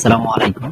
আসসালামু আলাইকুম।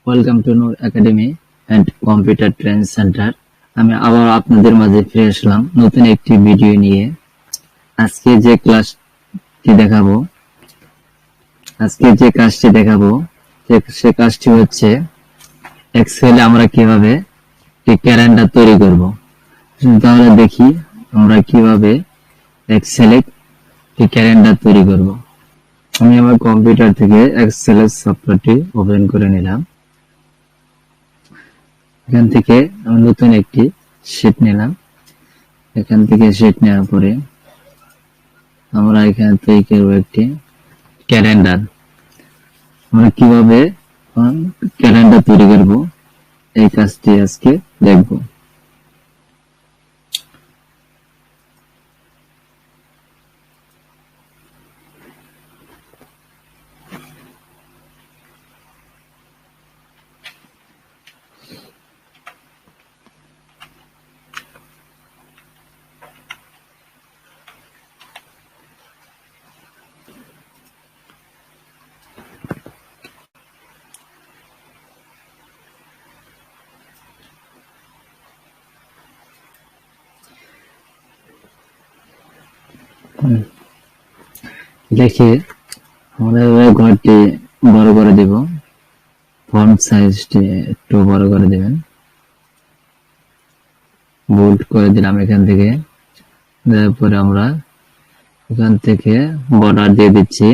Welcome to Noor academy and computer training centre. আমি আবার আপনাদের মাঝে ফিরে আসলাম নতুন একটি ভিডিও নিয়ে। আজকে যে ক্লাসটি দেখাবো আজকে যে কাজটি দেখাবো সে কাজটি হচ্ছে এক্সেলে আমরা কিভাবে একটি ক্যালেন্ডার তৈরি করব। তাহলে দেখি আমরা কিভাবে এক্সেলে একটি ক্যালেন্ডার তৈরি করব। আমি আমার কম্পিউটার থেকে এক্সেল সফটওয়্যারটি ওপেন করে নিলাম। এখান থেকে আমি নতুন একটি শীট নিলাম। এখান থেকে শীট নেওয়ার পরে আমরা এখানে তৈরি করব একটি ক্যালেন্ডার। আমরা কিভাবে ক্যালেন্ডার তৈরি করব এই কাজটি আজকে দেখব। দেখি আমাদের ঘরটি বড় করে দেব। ফন্ট সাইজটি একটু বড় করে দেবেন। বোল্ড করে দিলাম এখান থেকে। দেওয়ার পরে আমরা এখান থেকে বর্ডার দিয়ে দিচ্ছি।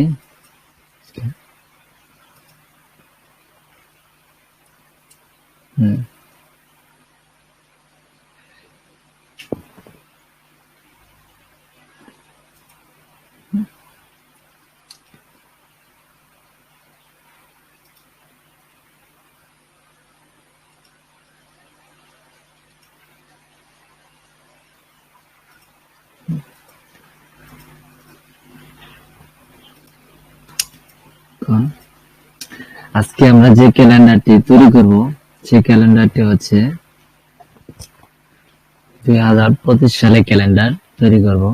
আজকে আমরা যে ক্যালেন্ডারটি তৈরি করব সেই ক্যালেন্ডারটি হচ্ছে 2025 সালে ক্যালেন্ডার তৈরি করব।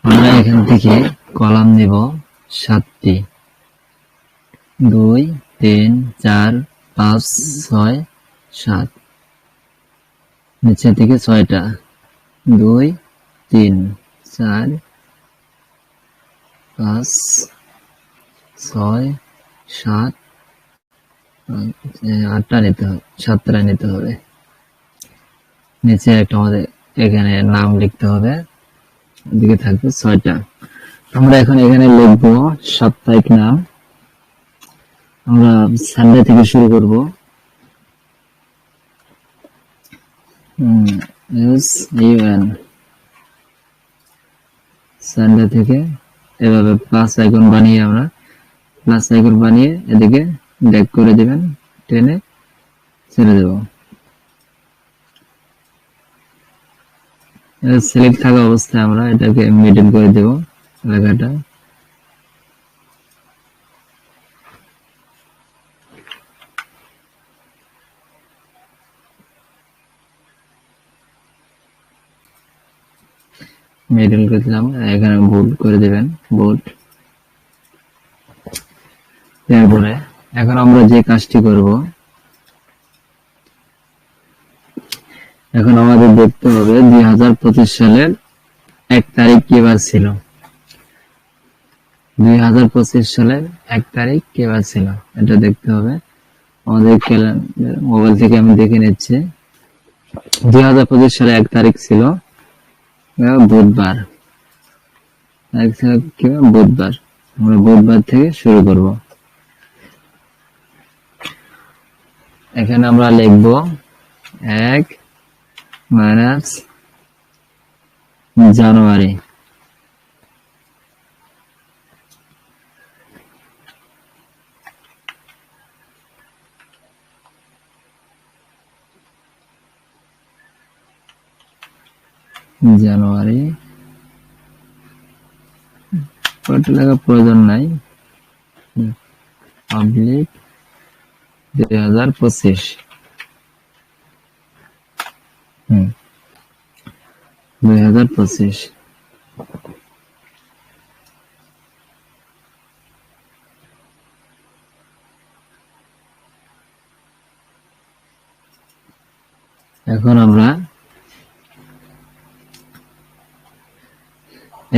আমরা এখান থেকে কলাম নিব 7টি, 2, 3, 4, 5, 6, 7। নিচে থেকে 6টা, 2, 3, 4, 5, 6, 7, 8টা নিতে হবে, 7টা নিতে হবে। নিচে একটা আমাদের এখানে নাম লিখতে হবে, এদিকে থাকবে 6টা। আমরা এখন এখানে লিখবো সাপ্তাহিক নাম। আমরা সানডে থেকে শুরু করব। সানডে থেকে এভাবে প্লাস আইকন বানিয়ে এদিকে ড্র্যাগ করে দিবেন, টেনে ছেড়ে দেব। সিলেক্ট থাকা অবস্থায় আমরা এটাকে মিডল করে দেব লেখাটা। মিডল করে দিলাম, এখানে বোল্ড করে দেবেন, বোল্ড। তারপরে এখন আমরা যে কাজটি করব, এখন আমাদের দেখতে হবে 2025 সালের 1 তারিখ কি বার ছিল। 2025 সালের 1 তারিখ কি বার ছিল এটা দেখতে হবে। আমাদের ক্যালেন্ডার মোবাইল থেকে আমি দেখে নিচ্ছি। 2025 সালে 1 তারিখ ছিল বুধবার। বুধবার। আমরা বুধবার থেকে শুরু করব। এখানে আমরা লিখব 1 মাইনাস জানুয়ারি। জানুয়ারি কত লেখা প্রয়োজন নাই, পাবলিক 2025। 2025 এখন আমরা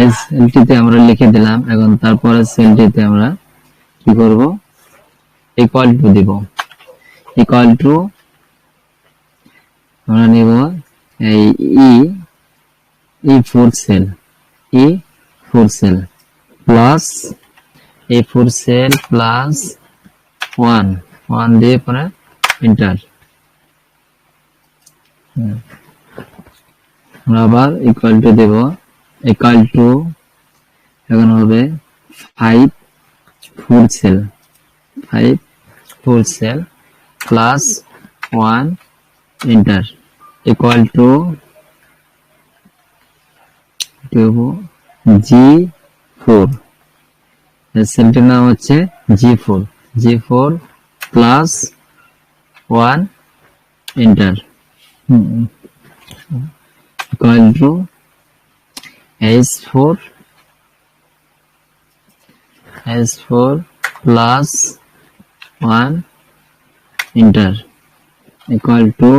এই সেলটিতে আমরা লিখে দিলাম। এখন তারপরে সেলটিতে আমরা কি করব, ইকুয়াল টু দিব। ইকুয়াল টু আমরা নিব এই E4 cell, E4 cell plus E4 cell plus 1 দিয়ে পরে এন্টার। আমরা আবার ইকুয়াল টু দেব। ইকুয়াল টু এখন হবে 5 cell, 5 cell plus 1 enter. Equal to দেব G4, সেলটির নাম হচ্ছে G4 plus 1 enter. Equal to S4 plus 1 enter. Equal to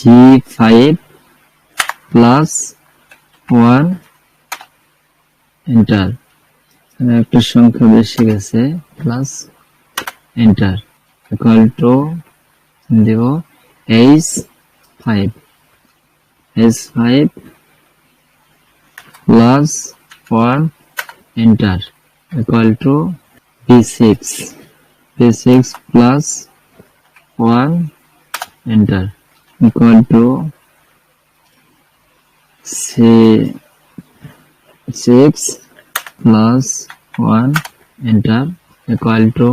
G5 plus 1 enter. একটা সংখ্যা বেশি গেছে, প্লাস এন্টার। ইকুয়াল টু দেব S5 plus 1 enter. Equal to B6 plus 1 enter. Equal to C6 plus 1 enter equal to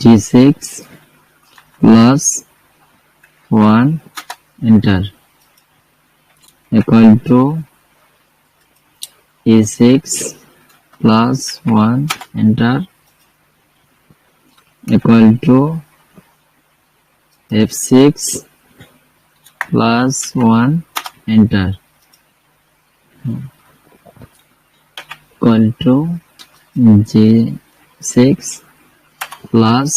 G6 plus 1 enter equal to E6 plus 1 enter equal to F6 plus 1 enter equal to G6 plus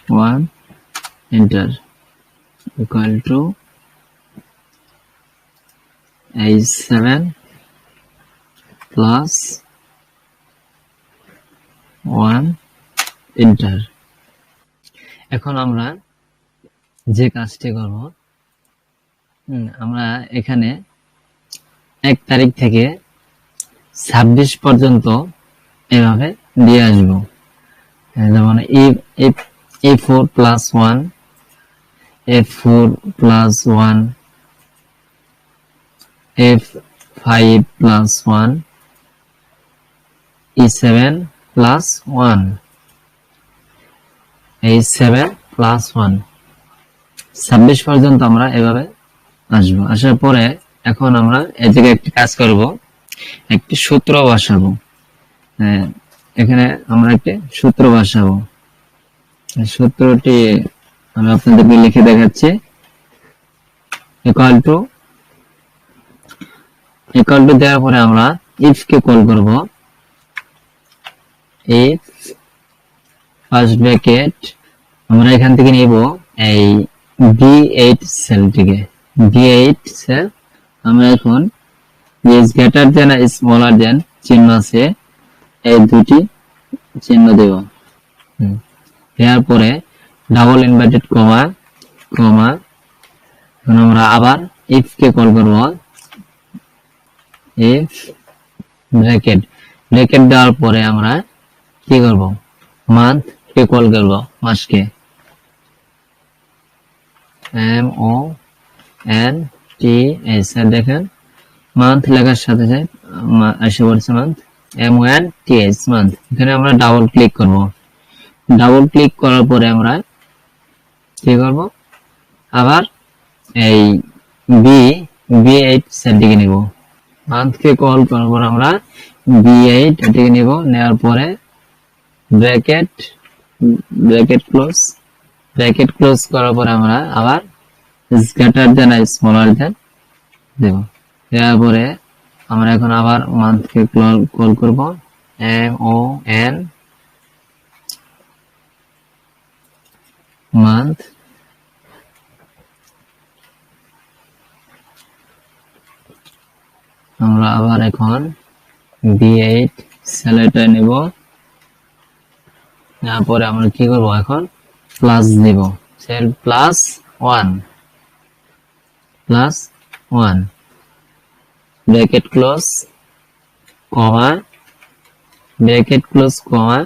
1 enter equal to A7 plus 1 enter। এখন আমরা যে কাজটি করব, আমরা এখানে 1 তারিখ থেকে 26 পর্যন্ত এভাবে দিয়ে আসবো। যেমন A4 plus 1, F4 plus 1, F5 plus 1, E7 plus 1, A7 plus 1, 26 পর্যন্ত আমরা এভাবে আসবো। আসার পরে এখন আমরা এই জায়গায় একটি কাজ করব, একটি সূত্র বসাবো। এখানে আমরা একটি সূত্র বসাবো। সূত্রটি আমি আপনাদেরকে লিখে দেখাচ্ছি। ইকুয়াল টু দেওয়ার পরে আমরা ইফ কে কল করব। ইফ ফার্স্ট ব্র্যাকেট আমরা এখান থেকে নিব এই B8 সেলটিকে, B8 সেল আমরা এখন ইজ গ্রেটার দেন আর স্মলার দেন চিহ্ন আছে, এই দুটি চিহ্ন দেব। দেওয়ার পরে ডাবল ইনভার্টেড কমা, এখন আমরা আবার ইফ কে কল করব। ইফ ব্র্যাকেট দেওয়ার পরে আমরা কি করব, মান্থ কে কল করব, মাসকে MONTH। দেখেন মান্থ লেখার সাথে সাথে এসে পড়ছে মান্থ, MONTH মান্থ। এখানে আমরা ডাবল ক্লিক করব। ডাবল ক্লিক করার পরে আমরা কি করব, আবার এই B8 সেলটিকে নিব। মান্থকে কল করার পর আমরা B8 এটিকে নিব। নেওয়ার পরে ব্র্যাকেট ক্লোজ করার পরে আমরা আবার গ্রেটার দেন আর স্মলার দেন দেব। দেওয়ার পরে আমরা এখন আবার মান্থকে কল করব। মান্থ আমরা আবার এখন B8 স্যালারিটা নেব, তারপরে আমরা কি করব এখন প্লাস দেব, cell plus 1 bracket close comma bracket close comma,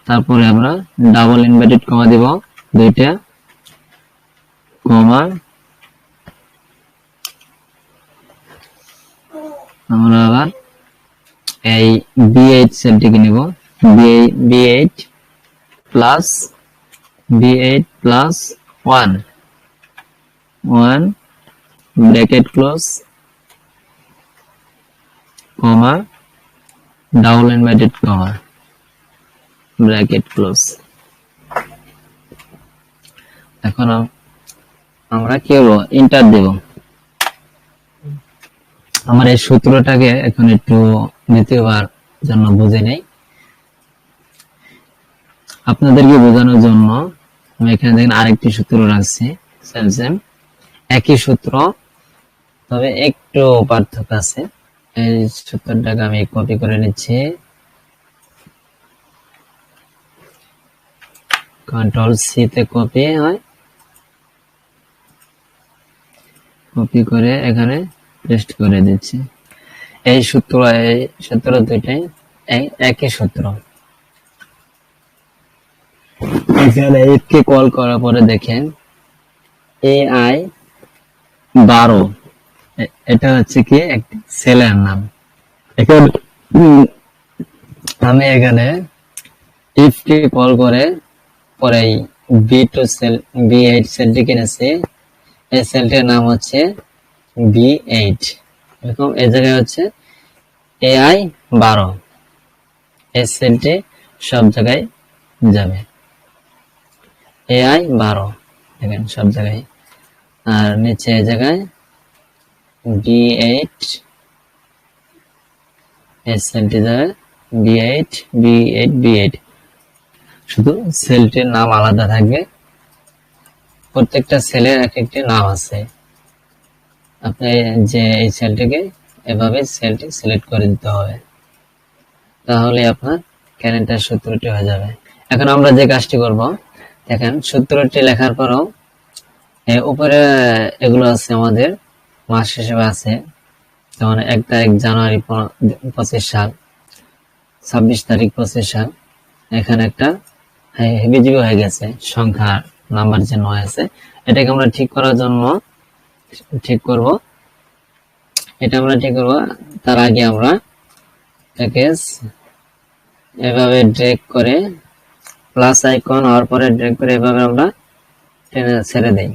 তারপরে আমরা ডাবল ইনভার্টেড কমা দেব দুইটা, কমা আমরা আবার এই B8 সেলটিকে নেব, B8 প্লাস 1 ব্র্যাকেট ক্লোজ কমা double inverted comma bracket close. এখন আমরা কি করব, এন্টার দেব। আমার এই সূত্রটাকে এখন একটু দ্বিতীয়বার জন্য বুঝে নেই, আপনাদেরকে বোঝানোর জন্য আমি এখানে দেখেন আরেকটি সূত্র রাখছি, সেম একই সূত্র তবে একটু পার্থক্য আছে। এই সূত্রটাকে আমি কপি করে নিচ্ছি, কন্ট্রোল সি তে কপি হয়, কপি করে এখানে পেস্ট করে দিচ্ছি। এই সূত্র দুইটাই একই সূত্র। এখানে কে কল করার পরে দেখেন AI 12, এটা হচ্ছে কি একটি সেলের নাম। এখন আমি এখানে ইফ কে কল করে পরে B2 সেল B8 সেলটি কিনেছি, এই সেলটির নাম হচ্ছে B8, এরকম এই জায়গায় হচ্ছে AI 12, এই সেলটি সব জায়গায় যাবে AI 12 দেখেন সব জায়গায়, আর নিচে এই জায়গায় B8 এই সেলটি যাবে B8 শুধু সেলটির নাম আলাদা থাকবে, প্রত্যেকটা সেলের এক একটি নাম আছে। আপনি যে এই সেলটিকে এভাবে সেলটি সিলেক্ট করে দিতে হবে, তাহলে আপনার ক্যালেন্ডার সূত্রটি হয়ে যাবে। এখন আমরা যে কাজটি করব, দেখেন সূত্রটি লেখার পরও উপরে এগুলো আছে আমাদের মাস হিসেবে আছে, যেমন 1 তারিখ জানুয়ারি 25 সাল, 26 তারিখ 25 সাল, এখানে একটা হেবিজিবি হয়ে গেছে সংখ্যা নাম্বার যে 9 আছে, এটাকে আমরা ঠিক করার জন্য ঠিক করব, তার আগে আমরা প্যাকেজ এভাবে ড্র্যাগ করে প্লাস আইকন হওয়ার পরে ড্র্যাগ করে এভাবে আমরা টেনে ছেড়ে দেই,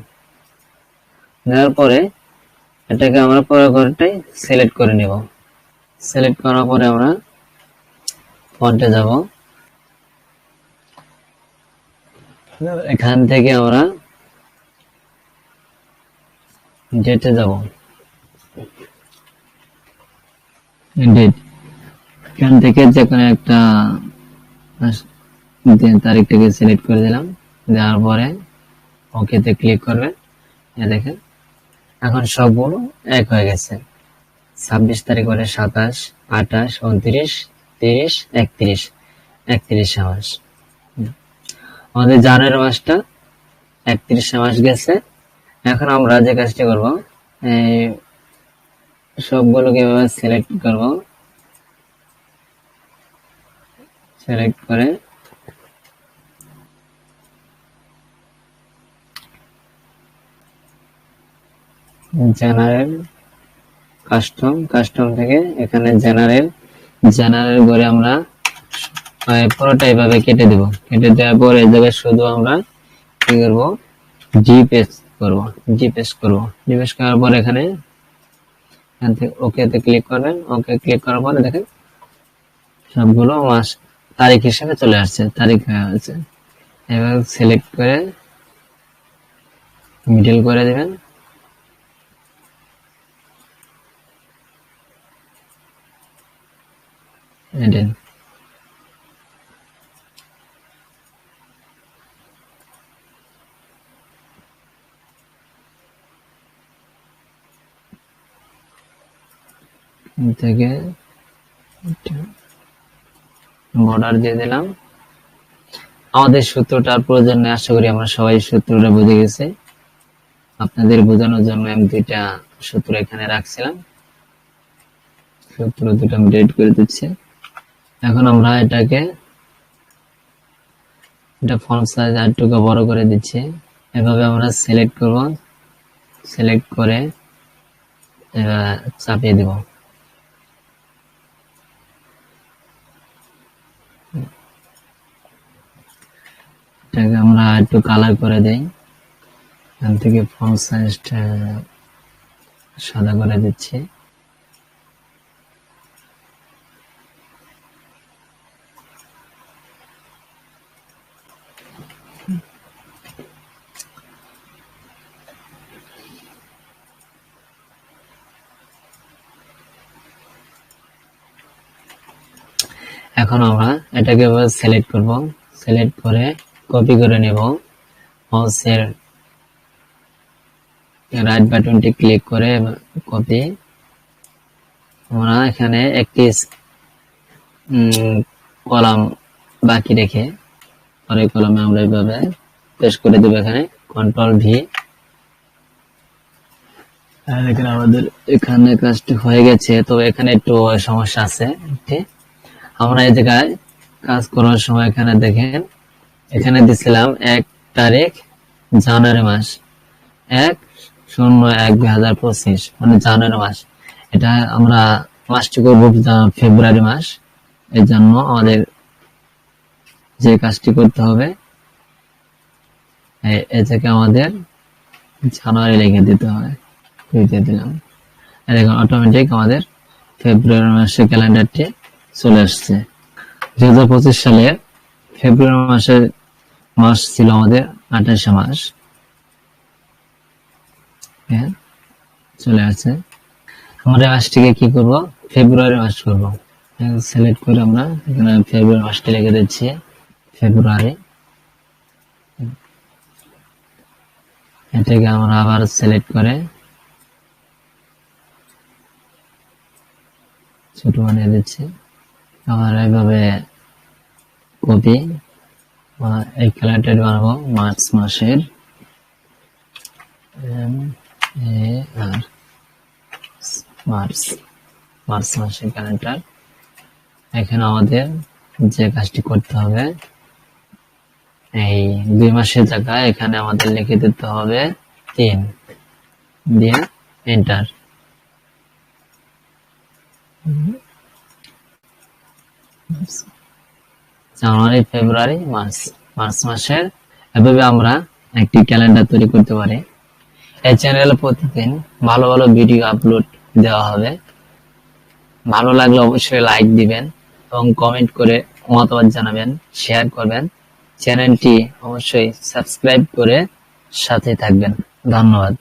দেওয়ার পরে এটাকে আমরা পরেরটাই সিলেক্ট করে নেব। সিলেক্ট করার পরে আমরা ফন্টে যাব, এখান থেকে আমরা ডেটে যাব, ডেট এখান থেকে যে কোনো একটা তারিখটাকে সিলেক্ট করে দিলাম, দেওয়ার পরে ওকেতে ক্লিক করবেন। দেখেন এখন সবগুলো এক হয়ে গেছে, 26 তারিখ করে 27, 28, 29, 30, 31 মাস। আমাদের জানুয়ারি মাসটা 31 মাস গেছে। এখন আমরা যে কাজটি করব, সবগুলোকে এভাবে সিলেক্ট করব, সিলেক্ট করে জেনারেল কাস্টম থেকে এখানে জেনারেল করে আমরা পুরোটা এইভাবে কেটে দেব। কেটে দেওয়ার পর এই জায়গায় শুধু আমরা কি করব, জি পেস্ট করার পর এখান থেকে ওকে তে ক্লিক করবেন। ওকে ক্লিক করার পরে দেখেন সবগুলো মাস তারিখ হিসেবে চলে আসছে, তারিখ হয়ে আছে। এবার সিলেক্ট করে মিডল করে দেবেন, মিডল। থেকে বর্ডার দিয়ে দিলাম। আমাদের সূত্রটার প্রয়োজন নেই, আশা করি আমরা সবাই সূত্রটা বুঝে গেছি। আপনাদের বোঝানোর জন্য আমি দুইটা সূত্র এখানে রাখছিলাম, সূত্র দুটো আমি ডিলিট করে দিচ্ছি। এখন আমরা এটাকে ফন্ট সাইজ আরেকটু বড় করে দিচ্ছি। এভাবে আমরা সিলেক্ট করব, সিলেক্ট করে চাপিয়ে দেব। এটাকে আমরা একটু কালার করে দেই, এখান থেকে ফন্ট সাইজটা সাদা করে দিচ্ছি। এখন আমরা এটাকে সিলেক্ট করব, সিলেক্ট করে কপি করে নেব। মাউসের রাইট বাটনটি ক্লিক করে কপি। আমরা এখানে একটি কলাম বাকি রেখে পরে কলামে আমরা এইভাবে পেস্ট করে দেব। এখানে কন্ট্রোল ভি। এখানে আমাদের এখানে কাজটি হয়ে গেছে, তবে এখানে একটু সমস্যা আছে। আমরা এই জায়গায় কাজ করার সময় এখানে দেখেন, এখানে দিছিলাম 1 তারিখ জানুয়ারি মাস, 1/01/2025, মানে জানুয়ারি মাস। এটা আমরা মাসটি করব ফেব্রুয়ারি মাস। এর জন্য আমাদের যে কাজটি করতে হবে, এই থেকে আমাদের জানুয়ারি লিখে দিতে হবে, দিয়ে দিলাম। আর এখন অটোমেটিক আমাদের ফেব্রুয়ারি মাসের ক্যালেন্ডারটি চলে আসছে। 2025 সালের ফেব্রুয়ারি মাসের মাস ছিল আমাদের 28 মাস, চলে আসছে। আমরা মাসটিকে কি করব, ফেব্রুয়ারি মাস করব। সিলেক্ট করে আমরা এখানে ফেব্রুয়ারি মাসটি লিখে দিচ্ছি, ফেব্রুয়ারি। এটাকে আমরা আবার সিলেক্ট করে ছোট বানিয়ে দিচ্ছি। আবার এইভাবে কপি, এই ক্যালেন্ডার বানাবো মার্চ মাসের, মার্চ মাসের ক্যালেন্ডার। এখানে আমাদের যে কাজটি করতে হবে, এই 2 মাসের জায়গায় এখানে আমাদের লিখে দিতে হবে 3, দিয়ে এন্টার। জানুয়ারি, ফেব্রুয়ারি, মার্চ মাসের এভাবে আমরা একটি ক্যালেন্ডার তৈরি করতে পারি। এই চ্যানেলে প্রতিদিন ভালো ভালো ভিডিও আপলোড দেওয়া হবে। ভালো লাগলে অবশ্যই লাইক দিবেন এবং কমেন্ট করে মতামত জানাবেন, শেয়ার করবেন। চ্যানেলটি অবশ্যই সাবস্ক্রাইব করে সাথে থাকবেন। ধন্যবাদ।